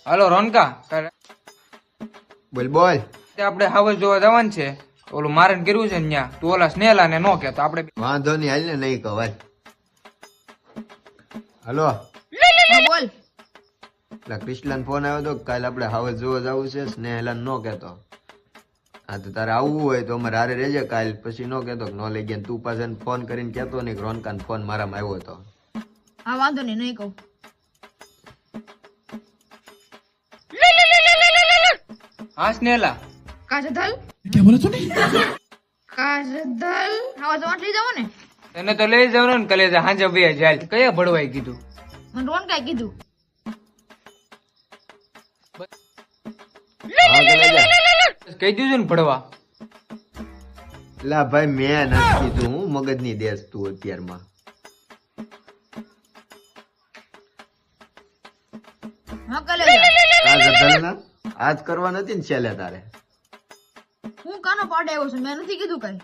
હાલો રોનકા, બોલ બોલ. આપણે હાવસ જોવા જવાનું છે. ઓલું મારે કર્યું છે ને ન્યા. તું ઓલા સ્નેહલા ને નો કહેતો આપણે. વાંધો નહીં, હાલ ને નહીં કહો. હલો, બોલ. એટલે ક્રિસ્ટલાન ફોન આવ્યો હતો કે કાલે આપણે હાવસ જોવા જવું છે. સ્નેહલાન નો કહેતો. હા તો તારે આવવું હોય તો અમારે હારે રહેજે કાલ. પછી નો કહેતો કે નો લઈ ગયા. તું પાછો ફોન કરીને કહેતો નહીં કે રોનકાન ફોન મારામાં આવ્યો હતો. હા વાંધો નહીં, નહીં કહું. હા સ્નેહલા, કાજધલ क्या बोला तूने? કાજધલ આવા જવાન લઈ જાવ ને. તને તો લઈ જવાનું ને કલેજા હાંજે બે જાય. કયા ભડવાઈ કીધું? મને રોન કાંઈ કીધું. હા કલેજા. કહી દીધું ને ભડવા. લા ભાઈ મેં નથી કીધું. હું મગજની દેશ તું અત્યારમાં. હા કલેજા. કાજલના આજ કરવા નથી ને છેલ્લે તારે. હું કાનો પાડે આવ્યો છું, મેં નથી કીધું કઈ.